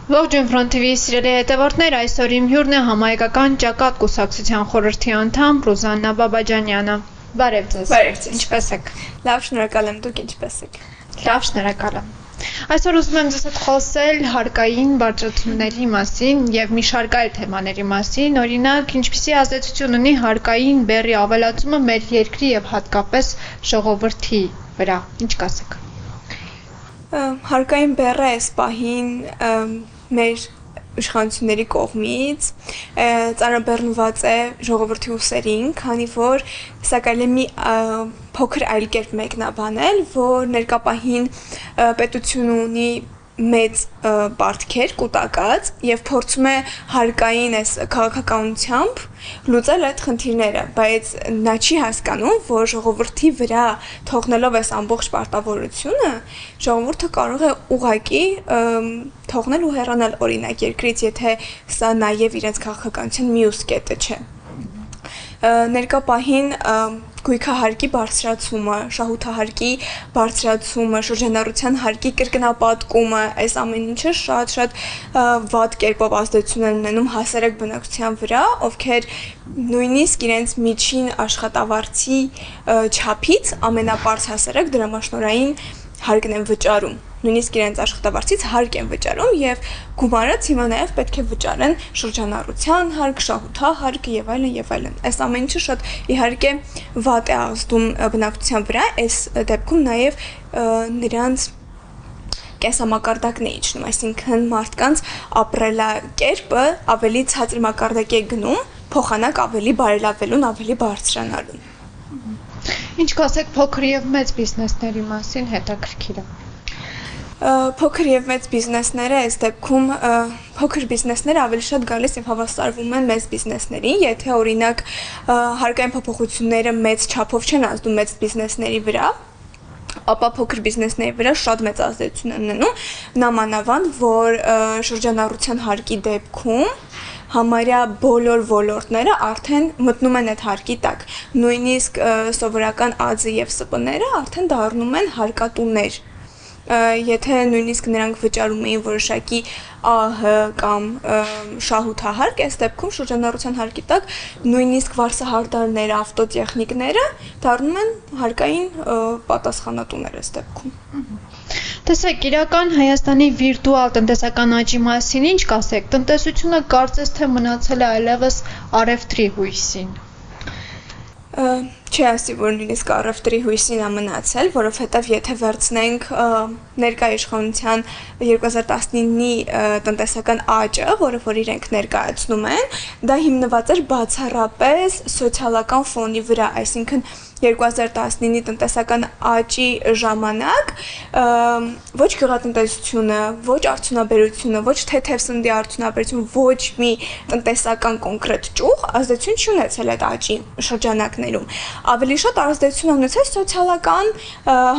Ողջույն Front TV-ի սիրելի հետևորդներ, այսօր իմ հյուրն է համահայկական ճակատ կուսակցության խորհրդի անդամ Ռուզաննա Բաբաջանյանը։ Բարև ձեզ։ Բարև ձեզ։ Ինչպե՞ս եք։ Լավ, շնորհակալ եմ, դուք ինչպե՞ս եք։ Լավ, շնորհակալ եմ։ Այսօր ուզում եմ ձեզ հետ խոսել հարկային բարձրացումների մասին եւ մի շարք այլ թեմաների մասին, օրինակ, ինչպիսի ազդեցություն ունի հարկային բեռի ավելացումը մեր երկրի եւ հատկապես ժողովրդի վրա։ Ինչ կասեք։ Հարկային բեռը այս պահին մեր իշխանությունների կողմից ծանրաբեռնված է ժողովրդի ուսերին, քանի որ սակայն մի փոքր այլ կերպ մեկնաբանել, որ ներկա պահին պետությունը ունի մեծ պարտքեր կուտակած եւ փորձում է հարկային այս քաղաքականությամբ լուծել այդ խնդիրները, բայց նա չի հասկանում, որ ժողովրդի վրա թողնելով այս ամբողջ պարտավորությունը, ժողովուրդը կարող է ուղղակի թողնել ու հեռանալ օրինակ երկրից, եթե սա նաեւ իրենց քաղաքականության մյուս կետը չէ։ Ներկա պահին գույքահարկի բարձրացումը, շահութահարկի բարձրացումը, շրջանառության հարկի կրկնապատկումը, այս ամեն ինչը շատ վատ կերպով ազդեցություն են ունենում հասարակ բնակչության վրա, ովքեր նույնիսկ իրենց միջին աշխատավարձի չափից ամենապարզ հասարակ դրամաշնորհային հարկն են վճարում, նույնիսկ իրենց աշխատավարձից հարկ են վճարում եւ գումարած հիմա նաեւ պետք է վճարեն շրջանառության հարկ, շահութահարկ եւ այլն եւ այլն։ Այս ամեն ինչը շատ իհարկե վատ է ազդում բնակչության վրա, այս դեպքում նաեւ նրանց կենսամակարդակն է իջնում, այսինքն մարդկանց ապրելակերպը ավելի ցածր մակարդակի է գնում, փոխանակ ավելի բարելավելուն, ավելի բարձրանալուն։ Ինչ կասեք փոքր եւ մեծ բիզնեսների մասին, հետաքրքիր է։ Փոքր եւ մեծ բիզնեսները այս դեպքում փոքր բիզնեսները ավելի շատ գալիս եւ հավասարվում են մեծ բիզնեսներին, եթե օրինակ հարկային փոփոխությունները մեծ չափով չեն ազդում մեծ բիզնեսների վրա, ապա փոքր բիզնեսների վրա շատ մեծ ազդեցություն են ունենում, նամանավանդ որ շրջանառության հարկի դեպքում համարյա բոլոր ոլորտները արդեն մտնում են այդ հարկի տակ, նույնիսկ սովորական ԱԶ եւ ՍՊ-ները արդեն դառնում են հարկատուներ, եթե նույնիսկ նրանք վճարում էին որոշակի ԱՀ կամ շահութահարկ, այս դեպքում շրջանառության հարկի տակ նույնիսկ վարսահարդարները, ավտոտեխնիկները դառնում են հարկային պատասխանատուներ այս դեպքում։ Տեսեք, իրական Հայաստանի վիրտուալ տնտեսական աճի մասին ինչ կասեք, տնտեսությունը կարծես թե մնացել է այլևս առևտրի հույսին։ Չի ասի, որ նույնիսկ առևտրի հույսին է մնացել, որովհետև եթե վերցնենք ներկա իշխանության 2019-ի տնտեսական աճը, որը որ իրենք ներկայացնում են, դա հիմնված էր բացառապես սոցիալական ֆոնի վրա, այսինքն 2019-ի տնտեսական աճի ժամանակ ոչ գյուղատնտեսությունը, ոչ արդյունաբերությունը, ոչ թեթև սննդի արդյունաբերությունը, ոչ մի տնտեսական կոնկրետ ճյուղ ազդեցություն չունեցել այդ աճի շրջանակներում։ Ավելի շատ ազդեցություն ունեցել սոցիալական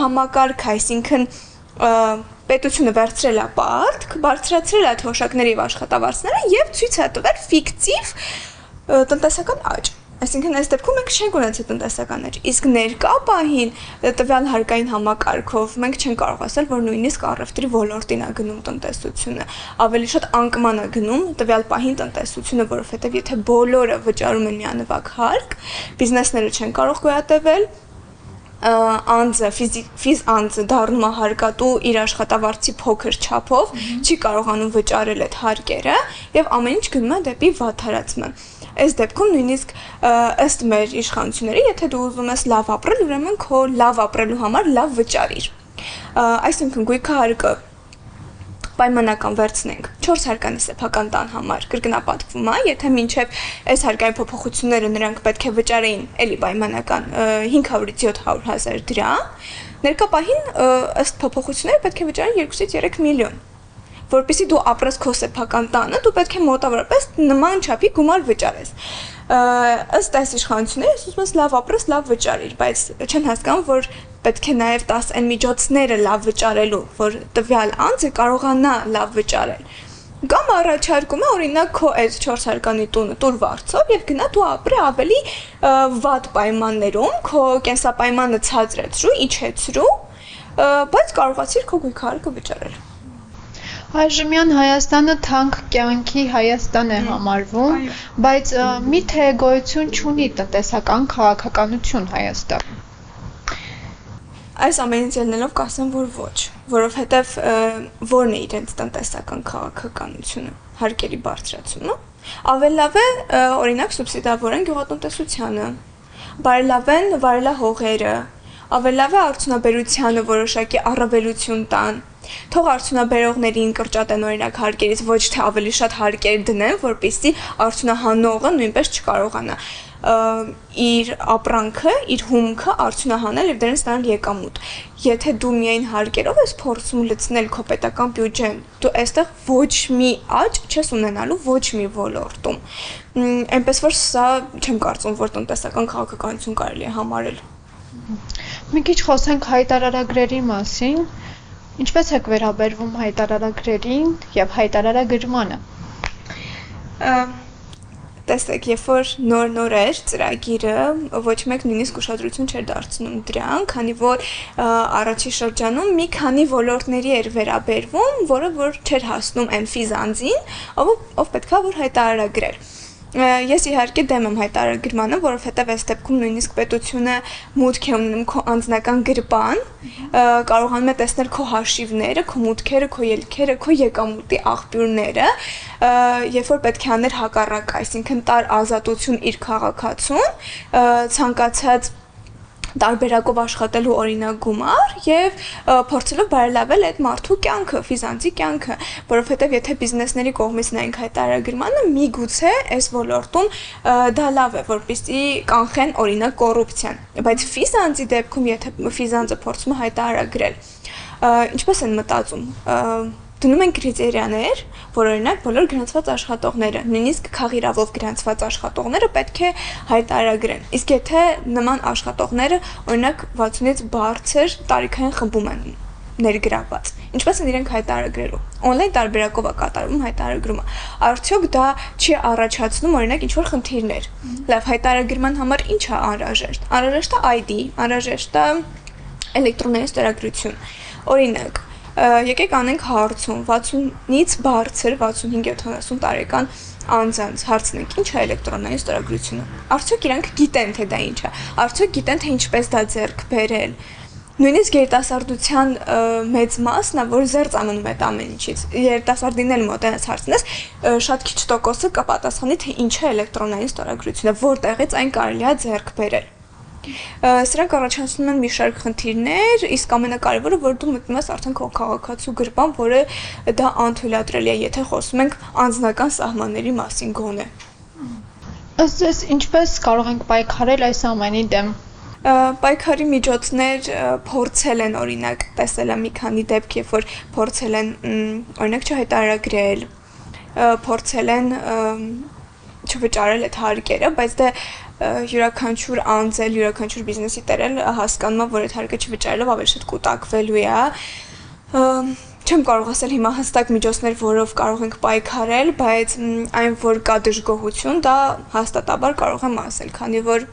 համակարգ, այսինքն պետությունը վերցրել է պարտք, բարձրացրել է թոշակների եւ աշխատավարձերը եւ ցույց է տվել ֆիկտիվ տնտեսական աճ։ Այսինքն այս դեպքում մենք չենք ունեցել տնտեսական աճ, իսկ ներկա պահին տվյալ հարկային համակարգով մենք չենք կարող ասել, որ նույնիսկ առևտրի ոլորտին է գնում տնտեսությունը, ավելի շատ անկման է գնում տվյալ պահին տնտեսությունը, որովհետև եթե բոլորը վճարում են միանվագ հարկ, բիզնեսները չեն կարող գոյատևել, անձը, ֆիզ անձը դառնում է հարկատու իր աշխատավարձի փոքր չափով, չի կարողանում վճարել այդ հարկերը եւ ամեն ինչ գնում է դեպի վատթարացման։ Այս դեպքում նույնիսկ ըստ մեր իշխանությունների, եթե դու ուզում ես լավ ապրել, ուրեմն քո լավ ապրելու համար լավ վճարիր։ Այսինքն գույքահարկը պայմանական վերցնենք 4 հարկանի սեփական տան համար կրկնապատկվում է, եթե մինչև այս հարկային փոփոխությունները նրանք պետք է վճարեին էլի պայմանական 500-ից 700 հազար դրամ, ներկա պահին ըստ փոփոխությունները պետք է վճարեն 2-ից 3 միլիոն, որպեսզի դու ապրես քո սեփական տանը, դու պետք է մոտավորապես նման չափի գումար վճարես։ Ըստ այս իշխանությունների, ես ուզում եմ լավ ապրես, լավ վճարիր, բայց չեն հասկանում, որ պետք է նաև 10 այն միջոցները լավ վճարելու, որ տվյալ անձը կարողանա լավ վճարել։ Կամ առաջարկում է օրինակ քո այս 4 հարկանի տունը տուր վարձով եւ գնա դու ապրի ավելի վատ պայմաններում, քո կենսապայմանը ցածրեցրու, իջեցրու, բայց կարողացիր քո գույքահարկը վճարել։ Այժմյան Հայաստանը թանկ կյանքի Հայաստան է համարվում, բայց միթե գոյություն չունի տնտեսական քաղաքականություն Հայաստանում։ Այս ամենից ելնելով կասեմ, որ ոչ, որովհետև որն է իրենց տնտեսական քաղաքականությունը, հարկերի բարձրացումը, ավելի լավ է օրինակ սուբսիդավորեն գյուղատնտեսությանը, բարելավեն վարելահողերը, ավելի լավ է արդյունաբերությանը որոշակի առավելություն տան, թող արդյունաբերողներին կրճատեն օրինակ հարկերից, ոչ թե ավելի շատ հարկեր դնեն, որպեսզի արդյունահանողը նույնպես չկարողանա իր ապրանքը, իր հումքը արդյունահանել եւ դրանից ստանալ եկամուտ։ Եթե դու միայն հարկերով ես փորձում լցնել քո պետական բյուջեն, դու այստեղ ոչ մի աճ չես ունենալու ոչ մի ոլորտում։ Այնպես որ սա չեմ կարծում, որ տնտեսական քաղաքականություն կարելի է համարել։ Մի քիչ խոսենք հայտարարագրերի մասին։ Ինչպես եք վերաբերվում հայտարարագրերին եւ հայտարարագրմանը։ Տեսեք, երբ որ նոր էր ծրագիրը, ոչ մեկ նույնիսկ ուշադրություն չէր դարձնում դրան, քանի որ առաջի շրջանում մի քանի ոլորտների էր վերաբերվում, որը որ չէր հասնում այն ֆիզանձին, ով պետքա որ հայտարարագրեր։ Ես իհարկե դեմ եմ հայտարարագրմանը, որովհետև այս դեպքում նույնիսկ պետությունը մուտք է ունենում քո անձնական գրպան, կարողանում է տեսնել քո հաշիվները, քո մուտքերը, քո ելքերը, քո եկամուտի աղբյուրները, երբ որ պետք է աներ հակառակը, այսինքն տար ազատություն իր քաղաքացուն, ցանկացած տարբերակով աշխատելու օրինակ գումար եւ փորձելով բարելավել այդ մարդու կյանքը, ֆիզանցի կյանքը, որովհետեւ եթե բիզնեսների կողմից նայենք հայտարարագրմանը, միգուցե այս ոլորտում դա լավ է, որպեսզի կանխեն օրինակ կոռուպցիան, բայց ֆիզանցի դեպքում եթե ֆիզանցը փորձում է հայտարարագրել, ինչպես են մտածում, դնում են կրիտերիաներ, որ օրինակ բոլոր գրանցված աշխատողները, նույնիսկ քաղիրավով գրանցված աշխատողները պետք է հայտարարագրեն։ Իսկ եթե նման աշխատողները օրինակ 60-ից բարձր տարիքային խմբում են ներգրաված, ինչպես են իրենք հայտարարագրելու։ Օնլայն տարբերակով է կատարվում հայտարարագրումը։ Արդյոք դա չի առաջացնում օրինակ ինչ-որ խնդիրներ։ Լավ, հայտարարագրման համար ինչ է անհրաժեշտ։ Անհրաժեշտ է ID, անհրաժեշտ է էլեկտրոնային ստորագրություն։ Օրինակ եկեք անենք հարցում 60-ից բարձր 65-70 տարեկան անձանց հարցնենք ինչ է էլեկտրոնային ստորագրությունը։ Արդյոք իրանք գիտեն թե դա ինչ է։ Արդյոք գիտեն թե ինչպես դա ձեռք բերել։ Նույնիսկ երիտասարդության մեծ մասն է, որ զերծ անում այդ ամեն ինչից։ Երիտասարդին էլ մոտենաց հարցնես, շատ քիչ տոկոսը կպատասխանի թե ինչ է էլեկտրոնային ստորագրությունը, որտեղից այն կարելի է ձեռք բերել։ Սրանք առաջացնում են մի շարք խնդիրներ, իսկ ամենակարևորը, որ դու մտնում ես արդեն քո քաղաքացու գրպան, որը դա անթույլատրելի է, եթե խոսում ենք անձնական սահմանների մասին գոնե։ Ըստ ձեզ ինչպես կարող ենք պայքարել այս ամենի դեմ։ Պայքարի միջոցներ փորձել են օրինակ, տեսել եմ մի քանի դեպք, երբ որ փորձել են օրինակ չհայտարարագրել, փորձել են չվճարել այդ հարկերը, բայց դե յուրաքանչյուր անձել, յուրաքանչյուր բիզնեսի տերել հասկանում է, որ այդ հարկը չվճարելով ավելի շատ կուտակվելու է։ Չեմ կարող ասել հիմա հստակ միջոցներ, որով կարող ենք պայքարել, բայց այն, որ կա դժգոհություն, դա հաստատաբար կարող եմ ասել, քանի որ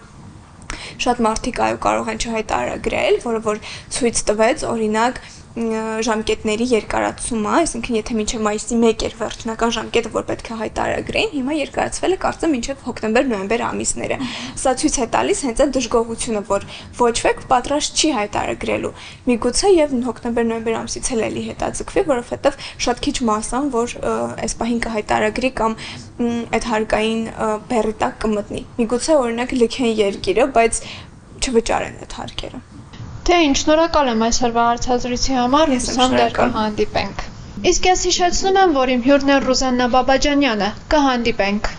շատ մարդիկ այո կարող են չհայտարարագրել, որը որ ցույց տվեց, օրինակ ժամկետների երկարացումը, այսինքն եթե մինչև մայիսի 1 էր վերջնական ժամկետը, որ պետք է հայտարարագրեին, հիմա երկարացվել է կարծեմ մինչև հոկտեմբեր-նոյեմբեր ամիսները։ Սա ցույց է տալիս հենց այդ դժգոհությունը, որ ոչ ոք պատրաստ չի հայտարարագրելու։ Միգուցե եւ հոկտեմբեր-նոյեմբեր ամսից էլ էլի հետաձգվի, որովհետեւ շատ քիչ մասան, որ այս պահին կհայտարագրի կամ այդ հարկային բեռի տակ կմտնի։ Միգուցե օրինակ լքեն երկիրը, բայց չվճարեն այդ հարկերը։ Թե ինչ, շնորհակալ եմ այսօրվա հարցազրույցի համար, հուսամ դեռ կհանդիպենք։ Իսկ ես հիշեցնում եմ, որ իմ հյուրն է Ռուզաննա Բաբաջանյանը, կհանդիպենք։